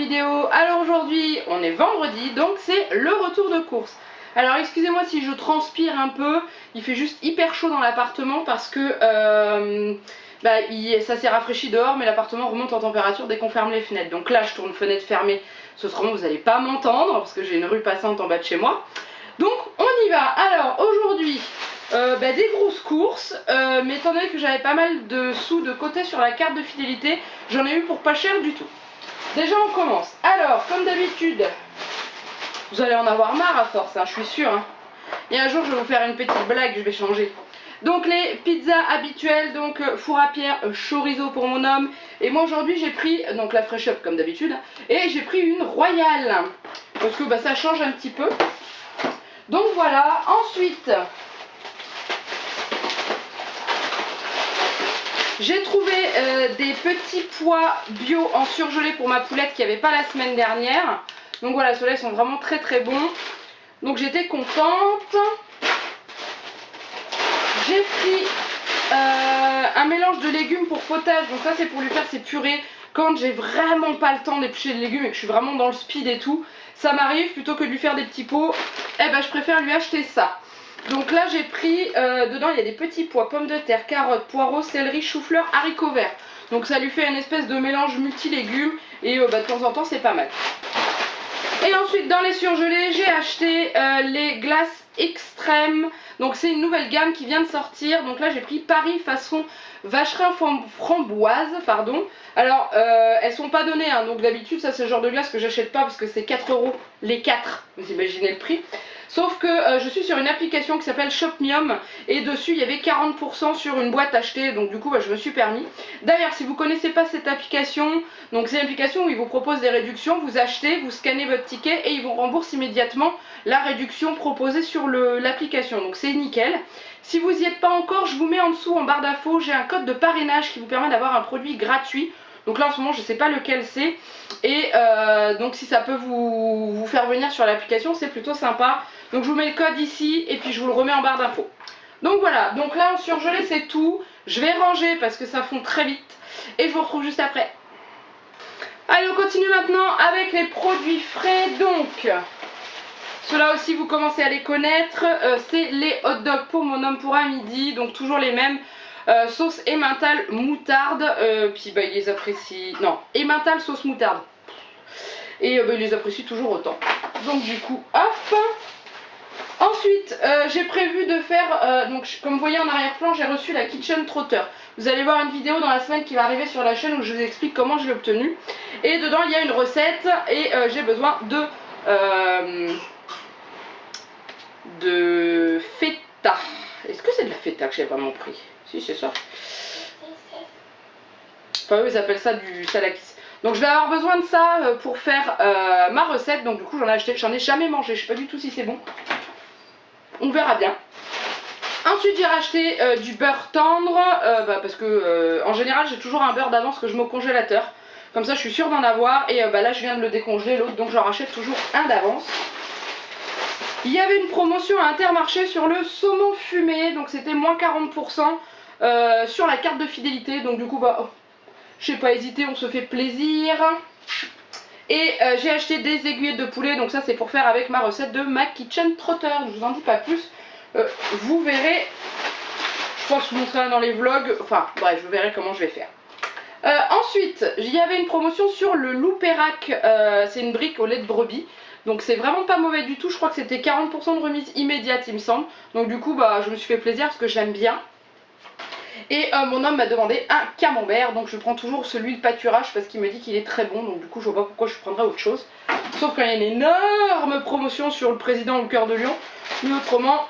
vidéo. Alors aujourd'hui on est vendredi, donc c'est le retour de course. Alors excusez-moi si je transpire un peu, il fait juste hyper chaud dans l'appartement parce que ça s'est rafraîchi dehors, mais l'appartement remonte en température dès qu'on ferme les fenêtres. Donc là je tourne fenêtre fermée, ce sera bon, vous n'allez pas m'entendre parce que j'ai une rue passante en bas de chez moi. Donc on y va. Alors aujourd'hui des grosses courses, mais étant donné que j'avais pas mal de sous de côté sur la carte de fidélité, j'en ai eu pour pas cher du tout. Déjà on commence. Alors comme d'habitude, vous allez en avoir marre à force, hein, je suis sûre. Hein. Et un jour je vais vous faire une petite blague, je vais changer. Donc les pizzas habituelles, donc four à pierre, chorizo pour mon homme. Et moi aujourd'hui j'ai pris donc la Fresh Up comme d'habitude, et j'ai pris une royale parce que ça change un petit peu. Donc voilà. Ensuite j'ai trouvé des petits pois bio en surgelé pour ma poulette qui n'y avait pas la semaine dernière. Donc voilà, ceux-là ils sont vraiment très très bons. Donc j'étais contente. J'ai pris un mélange de légumes pour potage. Donc ça c'est pour lui faire ses purées. Quand j'ai vraiment pas le temps d'éplucher les légumes et que je suis vraiment dans le speed et tout, ça m'arrive, plutôt que de lui faire des petits pots, je préfère lui acheter ça. Donc là j'ai pris, dedans il y a des petits pois, pommes de terre, carottes, poireaux, céleri, chou-fleur, haricots verts. Donc ça lui fait une espèce de mélange multi-légumes et de temps en temps c'est pas mal. Et ensuite dans les surgelés j'ai acheté les glaces extrêmes. Donc c'est une nouvelle gamme qui vient de sortir. Donc là j'ai pris Paris façon vacherin framboise, pardon. Alors elles sont pas données, hein, donc d'habitude ça c'est le genre de glace que j'achète pas parce que c'est 4 € les 4, vous imaginez le prix. Sauf que je suis sur une application qui s'appelle Shopmium et dessus il y avait 40% sur une boîte achetée, donc du coup je me suis permis. D'ailleurs si vous connaissez pas cette application, donc c'est une application où ils vous proposent des réductions, vous achetez, vous scannez votre ticket et ils vous remboursent immédiatement la réduction proposée sur l'application, donc c'est nickel. Si vous n'y êtes pas encore, je vous mets en dessous en barre d'infos, j'ai un code de parrainage qui vous permet d'avoir un produit gratuit. Donc là en ce moment je ne sais pas lequel c'est. Et donc si ça peut vous faire venir sur l'application, c'est plutôt sympa. Donc je vous mets le code ici et puis je vous le remets en barre d'infos. Donc voilà, donc là en surgelé c'est tout. Je vais ranger parce que ça fond très vite. Et je vous retrouve juste après. Allez, on continue maintenant avec les produits frais. Donc ceux-là aussi vous commencez à les connaître. C'est les hot dogs pour mon homme pour à midi. Donc toujours les mêmes. Sauce emmental moutarde, puis il les apprécie, non, emmental sauce moutarde, et il les apprécie toujours autant. Donc du coup hop. Ensuite j'ai prévu de faire, donc comme vous voyez en arrière-plan j'ai reçu la Kitchen Trotter. Vous allez voir une vidéo dans la semaine qui va arriver sur la chaîne où je vous explique comment je l'ai obtenue. Et dedans il y a une recette et j'ai besoin de feta. Est-ce que c'est de la feta que j'ai vraiment pris? Si, c'est ça. Enfin eux ils appellent ça du salakis. Donc je vais avoir besoin de ça pour faire ma recette. Donc du coup j'en ai acheté, j'en ai jamais mangé, je sais pas du tout si c'est bon. On verra bien. Ensuite j'ai racheté du beurre tendre, parce que en général j'ai toujours un beurre d'avance que je mets au congélateur. Comme ça je suis sûre d'en avoir et là je viens de le décongeler l'autre, donc j'en rachète toujours un d'avance. Il y avait une promotion à Intermarché sur le saumon fumé, donc c'était moins 40% sur la carte de fidélité. Donc du coup je n'ai pas hésité, on se fait plaisir. Et j'ai acheté des aiguillettes de poulet, donc ça c'est pour faire avec ma recette de ma Kitchen Trotter. Je vous en dis pas plus, vous verrez, je pense que je vous montrerai dans les vlogs, enfin bref, vous verrez comment je vais faire. Ensuite, il y avait une promotion sur le Loupérac, c'est une brique au lait de brebis. Donc c'est vraiment pas mauvais du tout, je crois que c'était 40% de remise immédiate il me semble. Donc du coup je me suis fait plaisir parce que j'aime bien. Et mon homme m'a demandé un camembert, donc je prends toujours celui de pâturage parce qu'il me dit qu'il est très bon. Donc du coup je vois pas pourquoi je prendrais autre chose. Sauf qu'il y a une énorme promotion sur le président au cœur de Lyon. Mais autrement,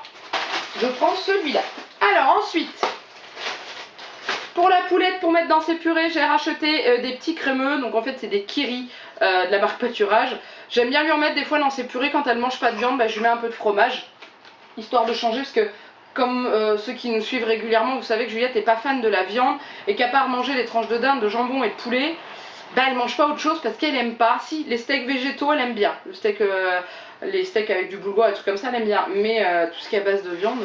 je prends celui-là. Alors ensuite, pour la poulette, pour mettre dans ses purées, j'ai racheté des petits crémeux. Donc en fait c'est des Kiri de la marque Pâturage. J'aime bien lui en mettre des fois dans ses purées quand elle mange pas de viande, je lui mets un peu de fromage. Histoire de changer parce que comme ceux qui nous suivent régulièrement, vous savez que Juliette n'est pas fan de la viande. Et qu'à part manger les tranches de dinde, de jambon et de poulet, elle mange pas autre chose parce qu'elle aime pas. Si, les steaks végétaux elle aime bien. Le steak, les steaks avec du boulgour et des trucs comme ça elle aime bien. Mais tout ce qui est à base de viande,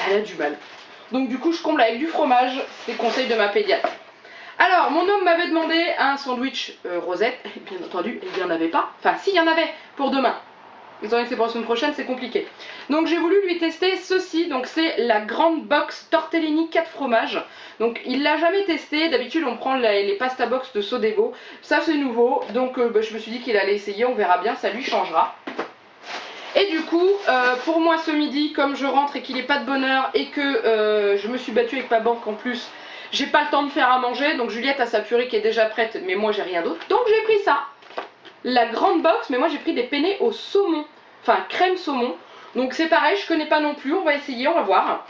elle a du mal. Donc du coup je comble avec du fromage, c'est le conseil de ma pédiatre. Alors, mon homme m'avait demandé un sandwich rosette, et bien entendu, il n'y en avait pas. Enfin, si, il y en avait pour demain. Étant donné que c'est pour la semaine prochaine, c'est compliqué. Donc j'ai voulu lui tester ceci, donc c'est la grande box tortellini 4 fromages. Donc il l'a jamais testé, d'habitude on prend les pasta box de Sodevo. Ça c'est nouveau, donc je me suis dit qu'il allait essayer, on verra bien, ça lui changera. Et du coup, pour moi ce midi, comme je rentre et qu'il n'est pas de bonne heure et que je me suis battue avec ma banque en plus, j'ai pas le temps de faire à manger, donc Juliette a sa purée qui est déjà prête, mais moi j'ai rien d'autre. Donc j'ai pris ça, la grande box, mais moi j'ai pris des penne au saumon, enfin crème saumon. Donc c'est pareil, je connais pas non plus, on va essayer, on va voir.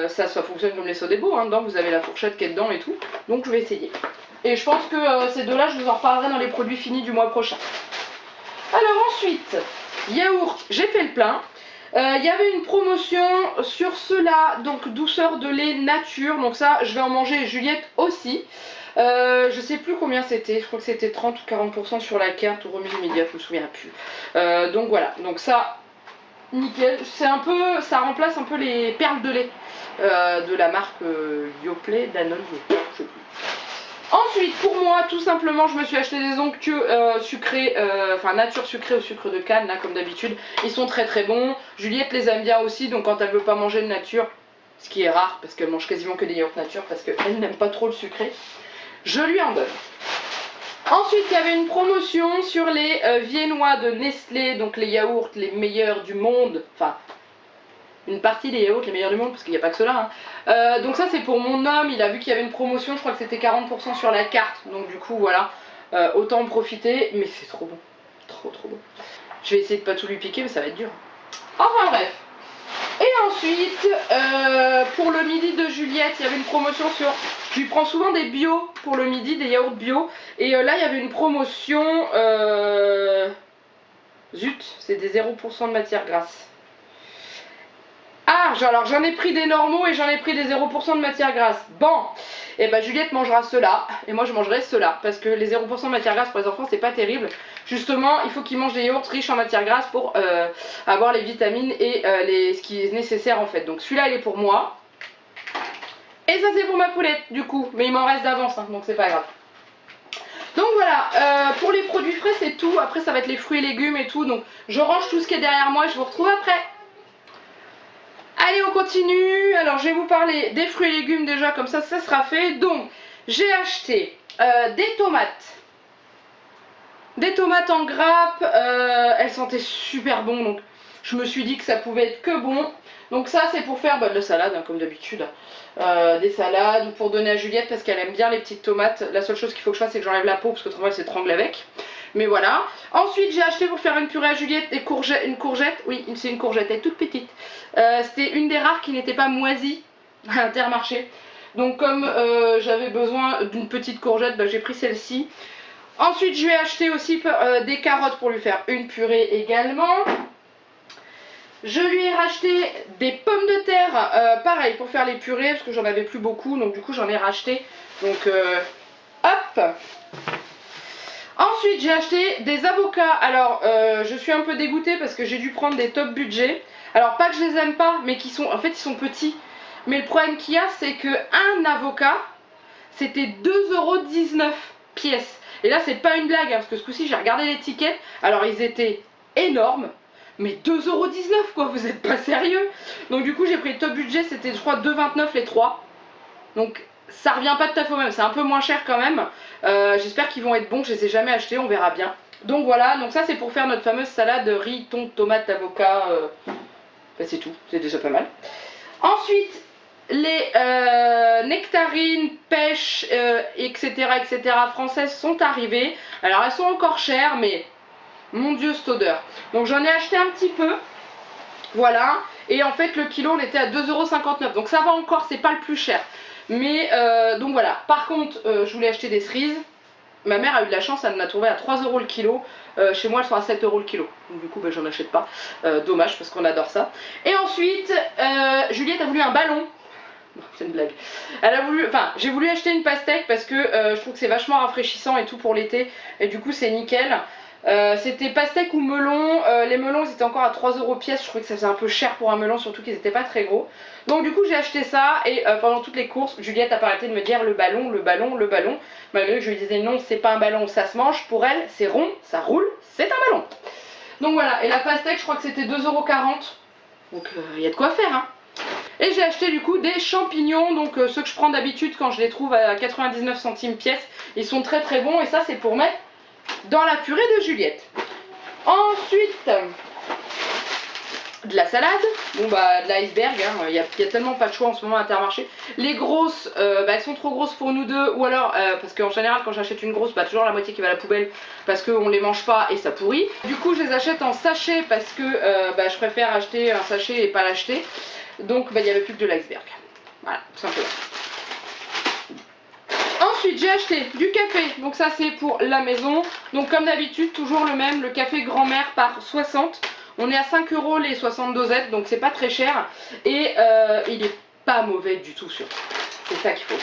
Ça fonctionne comme les Sodebo, hein, dedans vous avez la fourchette qui est dedans et tout, donc je vais essayer. Et je pense que ces deux-là, je vous en reparlerai dans les produits finis du mois prochain. Alors ensuite, yaourt, j'ai fait le plein. Il y avait une promotion sur ceux-là, donc douceur de lait nature, donc ça je vais en manger, Juliette aussi. Je sais plus combien c'était, je crois que c'était 30 ou 40% sur la carte ou remise immédiate, je me souviens plus. Donc voilà, donc ça, nickel, c'est un peu, ça remplace un peu les perles de lait de la marque Yoplait, Danone, je sais plus. Ensuite, pour moi, tout simplement, je me suis acheté des onctueux sucrés, enfin nature sucrée au sucre de canne, là, comme d'habitude. Ils sont très très bons. Juliette les aime bien aussi, donc quand elle veut pas manger de nature, ce qui est rare, parce qu'elle mange quasiment que des yaourts nature, parce qu'elle n'aime pas trop le sucré, je lui en donne. Ensuite, il y avait une promotion sur les viennois de Nestlé, donc les yaourts les meilleurs du monde, enfin une partie des yaourts les meilleurs du monde, parce qu'il n'y a pas que cela. Hein. Donc ça c'est pour mon homme, il a vu qu'il y avait une promotion, je crois que c'était 40% sur la carte, donc du coup voilà, autant en profiter, mais c'est trop bon, trop bon. Je vais essayer de pas tout lui piquer, mais ça va être dur. Enfin bref. Et ensuite, pour le midi de Juliette, il y avait une promotion sur... Je lui prends souvent des bio pour le midi, des yaourts bio, et là il y avait une promotion... Zut, c'est des 0% de matière grasse. Ah, alors j'en ai pris des normaux et j'en ai pris des 0% de matière grasse. Bon, et ben Juliette mangera ceux-là et moi je mangerai ceux-là parce que les 0% de matière grasse pour les enfants c'est pas terrible. Justement, il faut qu'ils mangent des yaourts riches en matière grasse pour avoir les vitamines et ce qui est nécessaire en fait. Donc celui-là il est pour moi. Et ça c'est pour ma poulette du coup, mais il m'en reste d'avance hein, donc c'est pas grave. Donc voilà, pour les produits frais c'est tout. Après ça va être les fruits et légumes et tout. Donc je range tout ce qui est derrière moi et je vous retrouve après. Allez, on continue. Alors, je vais vous parler des fruits et légumes déjà, comme ça sera fait. Donc, j'ai acheté des tomates. Des tomates en grappe. Elles sentaient super bon, donc je me suis dit que ça pouvait être que bon. Donc ça, c'est pour faire de la salade, hein, comme d'habitude. Des salades, ou pour donner à Juliette, parce qu'elle aime bien les petites tomates. La seule chose qu'il faut que je fasse, c'est que j'enlève la peau, parce que autrement, elle s'étrangle avec. Mais voilà. Ensuite, j'ai acheté pour faire une purée à Juliette des courgettes, une courgette. Oui, c'est une courgette, elle est toute petite. C'était une des rares qui n'était pas moisie à Intermarché. Donc comme j'avais besoin d'une petite courgette, bah, j'ai pris celle-ci. Ensuite, je vais acheter aussi des carottes pour lui faire une purée également. Je lui ai racheté des pommes de terre, pareil, pour faire les purées, parce que j'en avais plus beaucoup, donc du coup j'en ai racheté. Donc, hop. Ensuite, j'ai acheté des avocats. Alors, je suis un peu dégoûtée parce que j'ai dû prendre des top budget. Alors, pas que je les aime pas, mais qui sont, en fait, ils sont petits. Mais le problème qu'il y a, c'est que un avocat, c'était 2,19 € pièce. Et là, c'est pas une blague, hein, parce que ce coup-ci, j'ai regardé l'étiquette. Alors, ils étaient énormes. Mais 2,19 € quoi, vous êtes pas sérieux? Donc du coup j'ai pris le top budget, c'était je crois 2,29 € les 3. Donc ça revient pas tout à fait au même, c'est un peu moins cher quand même. J'espère qu'ils vont être bons, je les ai jamais achetés, on verra bien. Donc voilà, donc ça c'est pour faire notre fameuse salade riz, thon, tomate, avocat. Ben, c'est tout, c'est déjà pas mal. Ensuite, les nectarines, pêches, etc. françaises sont arrivées. Alors elles sont encore chères, mais... Mon dieu, cette odeur. Donc j'en ai acheté un petit peu. Voilà. Et en fait, le kilo, on était à 2,59 €. Donc ça va encore, c'est pas le plus cher. Mais donc voilà. Par contre, je voulais acheter des cerises. Ma mère a eu de la chance, elle m'a trouvé à 3 € le kilo. Chez moi, elles sont à 7 € le kilo. Donc du coup, ben, j'en achète pas. Dommage, parce qu'on adore ça. Et ensuite, Juliette a voulu un ballon. C'est une blague. Elle a voulu, enfin, j'ai voulu acheter une pastèque parce que je trouve que c'est vachement rafraîchissant et tout pour l'été. Et du coup, c'est nickel. C'était pastèque ou melon. Les melons ils étaient encore à 3 € pièce. Je trouvais que ça faisait un peu cher pour un melon, surtout qu'ils n'étaient pas très gros. Donc du coup j'ai acheté ça et pendant toutes les courses, Juliette a pas arrêté de me dire le ballon, le ballon, le ballon. Malgré que je lui disais non, c'est pas un ballon, ça se mange. Pour elle, c'est rond, ça roule, c'est un ballon. Donc voilà, et la pastèque je crois que c'était 2,40 €. Donc il y a de quoi faire hein. Et j'ai acheté du coup des champignons, donc ceux que je prends d'habitude quand je les trouve à 99 centimes pièce. Ils sont très très bons et ça c'est pour mettre dans la purée de Juliette. Ensuite, de la salade, bon bah de l'iceberg, hein. Il y a tellement pas de choix en ce moment à Intermarché. Les grosses, elles sont trop grosses pour nous deux, ou alors, parce qu'en général quand j'achète une grosse, toujours la moitié qui va à la poubelle, parce qu'on les mange pas et ça pourrit. Du coup je les achète en sachet parce que je préfère acheter un sachet et pas l'acheter. Donc il n'y avait plus que de l'iceberg. Voilà, tout simplement. Ensuite j'ai acheté du café, donc ça c'est pour la maison. Donc comme d'habitude toujours le même, le café grand-mère par 60. On est à 5 € les 60 dosettes, donc c'est pas très cher. Et il est pas mauvais du tout surtout. C'est ça qu'il faut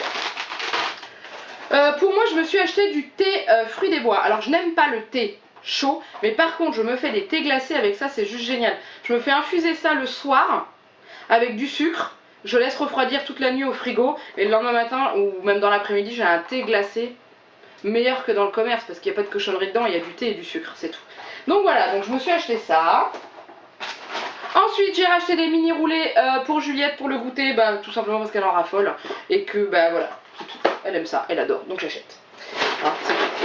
voir. Pour moi je me suis acheté du thé fruits des bois. Alors je n'aime pas le thé chaud, mais par contre je me fais des thés glacés avec ça, c'est juste génial. Je me fais infuser ça le soir avec du sucre. Je laisse refroidir toute la nuit au frigo et le lendemain matin ou même dans l'après-midi j'ai un thé glacé meilleur que dans le commerce parce qu'il n'y a pas de cochonnerie dedans, il y a du thé et du sucre, c'est tout. Donc voilà, donc je me suis acheté ça. Ensuite j'ai racheté des mini roulés pour Juliette pour le goûter, tout simplement parce qu'elle en raffole et que voilà, c'est tout. Elle aime ça, elle adore, donc j'achète. Hein,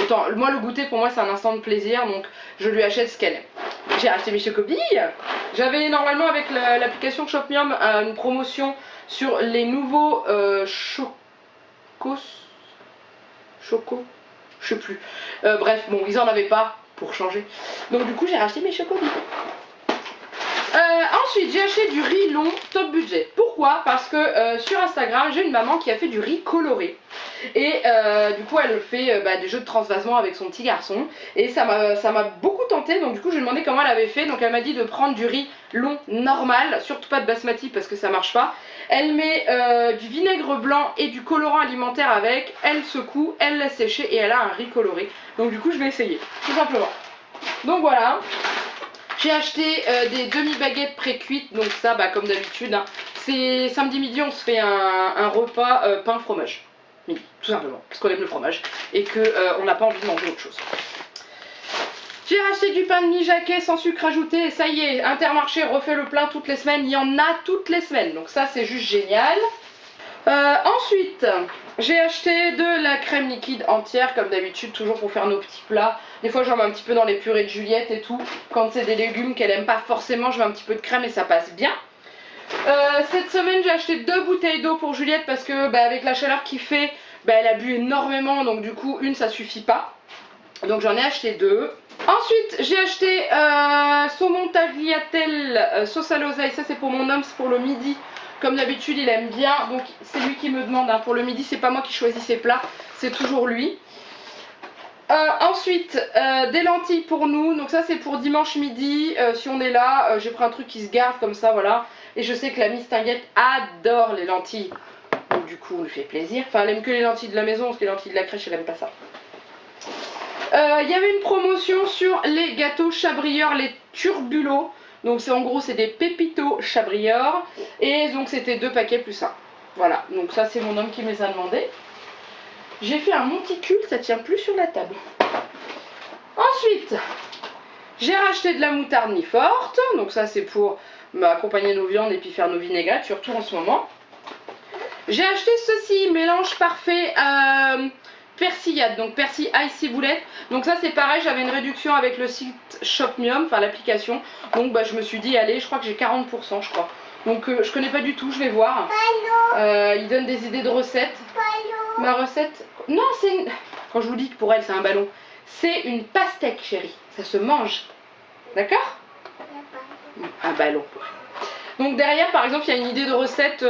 autant, moi le goûter pour moi c'est un instant de plaisir, donc je lui achète ce qu'elle aime. J'ai acheté mes chocobilles. J'avais normalement avec l'application Shopmium une promotion sur les nouveaux choco, je sais plus. Bref, bon, ils en avaient pas pour changer. Donc du coup, j'ai racheté mes chocobilles. Ensuite, j'ai acheté du riz long top budget. Pourquoi? Parce que sur Instagram, j'ai une maman qui a fait du riz coloré. Et du coup, elle fait des jeux de transvasement avec son petit garçon. Et ça m'a beaucoup tenté. Donc du coup, je lui ai demandé comment elle avait fait. Donc elle m'a dit de prendre du riz long normal, surtout pas de basmati parce que ça marche pas. Elle met du vinaigre blanc et du colorant alimentaire avec. Elle secoue, elle laisse sécher et elle a un riz coloré. Donc du coup, je vais essayer, tout simplement. Donc voilà. J'ai acheté des demi-baguettes pré-cuites, donc ça, comme d'habitude, hein, c'est samedi midi, on se fait un repas pain fromage. Midi, tout simplement, parce qu'on aime le fromage et qu'on n'a pas envie de manger autre chose. J'ai racheté du pain de mie Jacquet sans sucre ajouté, et ça y est, Intermarché refait le plein toutes les semaines, il y en a toutes les semaines, donc ça c'est juste génial. Ensuite, j'ai acheté de la crème liquide entière, comme d'habitude, toujours pour faire nos petits plats. Des fois, j'en mets un petit peu dans les purées de Juliette et tout. Quand c'est des légumes qu'elle aime pas forcément, je mets un petit peu de crème et ça passe bien. Cette semaine, j'ai acheté 2 bouteilles d'eau pour Juliette parce que avec la chaleur qu'il fait, elle a bu énormément, donc du coup, une, ça suffit pas. Donc j'en ai acheté 2. Ensuite, j'ai acheté saumon tagliatelle sauce à l'oseille. Ça, c'est pour mon homme, c'est pour le midi. Comme d'habitude, il aime bien, donc c'est lui qui me demande. Pour le midi, c'est pas moi qui choisis ses plats, c'est toujours lui. Ensuite, des lentilles pour nous. Donc ça, c'est pour dimanche midi. Si on est là, j'ai pris un truc qui se garde comme ça, voilà. Et je sais que la Miss Tinguette adore les lentilles. Donc du coup, on lui fait plaisir. Enfin, elle aime que les lentilles de la maison, parce que les lentilles de la crèche, elle aime pas ça. Il y avait une promotion sur les gâteaux Chabrior, les turbulos. Donc c'est en gros c'est des pépitos Chabrior. Et donc c'était 2 paquets plus 1. Voilà, donc ça c'est mon homme qui me les a demandé. J'ai fait un monticule, ça tient plus sur la table. Ensuite, j'ai racheté de la moutarde mi-forte. Donc ça c'est pour accompagner nos viandes et puis faire nos vinaigrettes, surtout en ce moment. J'ai acheté ceci, mélange parfait persillade, donc persil ail ciboulette. Donc ça c'est pareil, j'avais une réduction avec le site Shopmium, enfin l'application. Donc je me suis dit allez, je crois que j'ai 40% je crois. Donc je connais pas du tout, je vais voir. Il donne des idées de recettes. Ma recette, non c'est une... Quand je vous dis que pour elle c'est un ballon, c'est une pastèque chérie, ça se mange. D'accord? Un ballon. Donc derrière par exemple il y a une idée de recette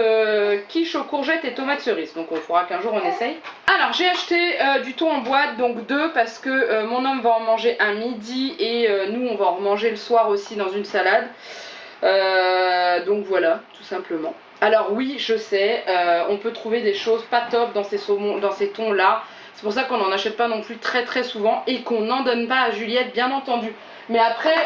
quiche aux courgettes et tomates cerises. Donc on fera qu'un jour on essaye. Alors j'ai acheté du thon en boîte, donc 2 parce que mon homme va en manger un midi et nous on va en manger le soir aussi dans une salade. Donc voilà, tout simplement. Alors oui je sais, on peut trouver des choses pas top dans ces saumons, dans ces thons là. C'est pour ça qu'on n'en achète pas non plus très très souvent et qu'on n'en donne pas à Juliette, bien entendu. Mais après,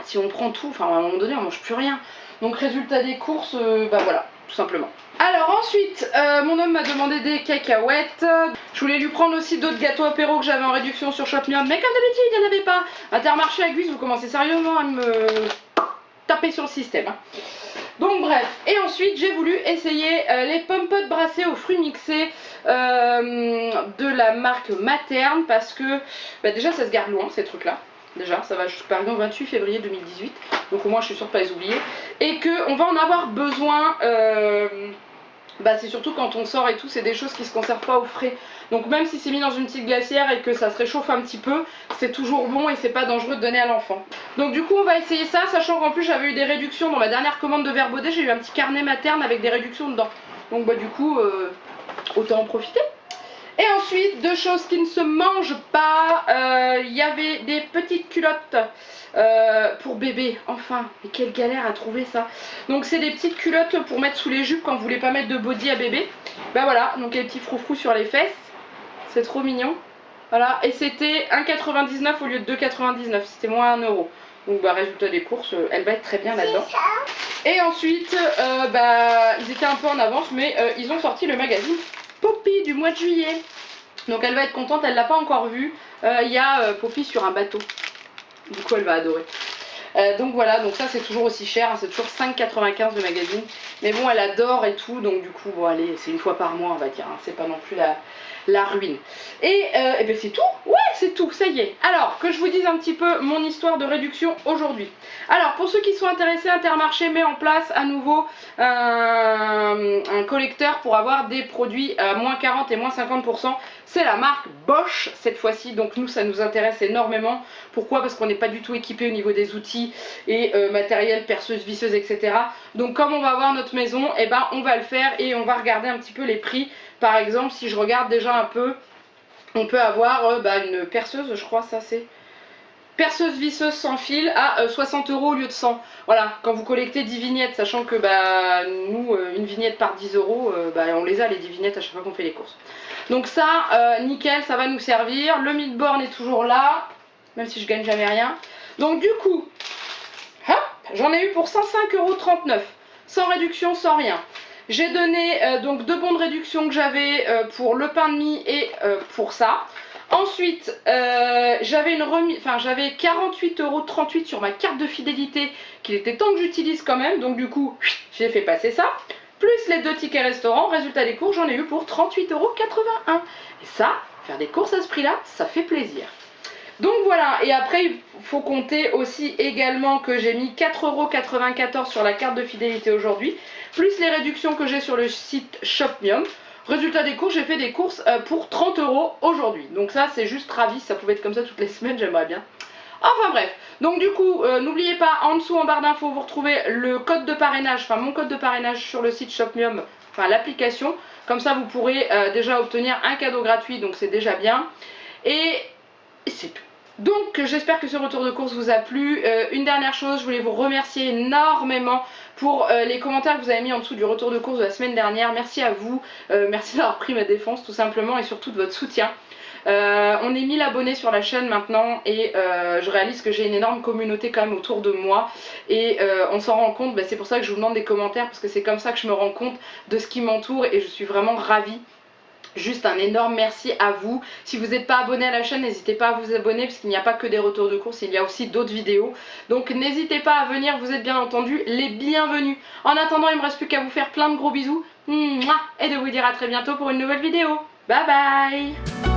si on prend tout, enfin à un moment donné, on mange plus rien. Donc résultat des courses, bah voilà, tout simplement. Alors ensuite, mon homme m'a demandé des cacahuètes. Je voulais lui prendre aussi d'autres gâteaux apéro que j'avais en réduction sur Shopmium, mais comme d'habitude, il n'y en avait pas. Intermarché à Guise, vous commencez sérieusement à me taper sur le système. Hein. Donc bref, et ensuite j'ai voulu essayer les pommes-potes brassées aux fruits mixés de la marque Materne parce que bah déjà ça se garde loin ces trucs là. Déjà ça va jusqu'au 28 février 2018, donc au moins je suis sûre de pas les oublier. Et qu'on va en avoir besoin, bah c'est surtout quand on sort et tout, c'est des choses qui se conservent pas au frais. Donc même si c'est mis dans une petite glacière et que ça se réchauffe un petit peu, c'est toujours bon et c'est pas dangereux de donner à l'enfant. Donc du coup on va essayer ça, sachant qu'en plus j'avais eu des réductions dans ma dernière commande de Vert Baudet, j'ai eu un petit carnet Materne avec des réductions dedans. Donc bah du coup, autant en profiter. Et ensuite, deux choses qui ne se mangent pas, il y avait des petites culottes pour bébé, enfin, mais quelle galère à trouver ça. Donc c'est des petites culottes pour mettre sous les jupes quand vous voulez pas mettre de body à bébé. Bah voilà, donc les petits froufrous sur les fesses, c'est trop mignon. Voilà, et c'était 1,99 au lieu de 2,99, c'était moins 1 euro. Donc bah résultat des courses, elle va être très bien là-dedans. Et ensuite, bah ils étaient un peu en avance, mais ils ont sorti le magazine Poppy du mois de juillet. Donc elle va être contente, elle l'a pas encore vu. Il y a Poppy sur un bateau. Du coup elle va adorer. Donc voilà, donc ça c'est toujours aussi cher, hein, c'est toujours 5,95 le magazine. Mais bon, elle adore et tout, donc du coup, bon allez, c'est une fois par mois on va dire, hein, c'est pas non plus la ruine. Et ben c'est tout, ouais c'est tout, ça y est. Alors, que je vous dise un petit peu mon histoire de réduction aujourd'hui. Alors, pour ceux qui sont intéressés, Intermarché met en place à nouveau un collecteur pour avoir des produits à moins 40 et moins 50%. C'est la marque Bosch cette fois-ci, donc nous ça nous intéresse énormément. Pourquoi? Parce qu'on n'est pas du tout équipé au niveau des outils et matériel, perceuse, visseuse, etc. Donc comme on va avoir notre maison, et ben on va le faire et on va regarder un petit peu les prix. Par exemple, si je regarde déjà un peu, on peut avoir une perceuse, je crois ça c'est perceuse visseuse sans fil à 60 € au lieu de 100. Voilà, quand vous collectez 10 vignettes, sachant que nous, une vignette par 10 €, on les a les 10 vignettes à chaque fois qu'on fait les courses. Donc ça, nickel, ça va nous servir. Le mid-born est toujours là, même si je gagne jamais rien. Donc du coup, j'en ai eu pour 105,39 €, sans réduction, sans rien. J'ai donné donc 2 bons de réduction que j'avais pour le pain de mie et pour ça. Ensuite, j'avais une remise, enfin j'avais 48,38 € sur ma carte de fidélité qu'il était temps que j'utilise quand même. Donc du coup, j'ai fait passer ça. Plus les 2 tickets restaurants, résultat des courses, j'en ai eu pour 38,81 €. Et ça, faire des courses à ce prix-là, ça fait plaisir. Donc voilà, et après il faut compter aussi également que j'ai mis 4,94 € sur la carte de fidélité aujourd'hui, plus les réductions que j'ai sur le site Shopmium. Résultat des courses, j'ai fait des courses pour 30 € aujourd'hui. Donc ça c'est juste ravi, ça pouvait être comme ça toutes les semaines, j'aimerais bien. Enfin bref, donc du coup, n'oubliez pas, en dessous en barre d'infos, vous retrouvez le code de parrainage, enfin mon code de parrainage sur le site Shopmium, enfin l'application. Comme ça vous pourrez déjà obtenir un cadeau gratuit, donc c'est déjà bien. Et c'est tout. Donc j'espère que ce retour de course vous a plu. Une dernière chose, je voulais vous remercier énormément pour les commentaires que vous avez mis en dessous du retour de course de la semaine dernière. Merci à vous, merci d'avoir pris ma défense tout simplement et surtout de votre soutien. On est 1000 abonnés sur la chaîne maintenant et je réalise que j'ai une énorme communauté quand même autour de moi et on s'en rend compte, c'est pour ça que je vous demande des commentaires parce que c'est comme ça que je me rends compte de ce qui m'entoure et je suis vraiment ravie. Juste un énorme merci à vous. Si vous n'êtes pas abonné à la chaîne, n'hésitez pas à vous abonner parce qu'il n'y a pas que des retours de course, il y a aussi d'autres vidéos. Donc n'hésitez pas à venir, vous êtes bien entendu les bienvenus. En attendant, il ne me reste plus qu'à vous faire plein de gros bisous et de vous dire à très bientôt pour une nouvelle vidéo. Bye bye.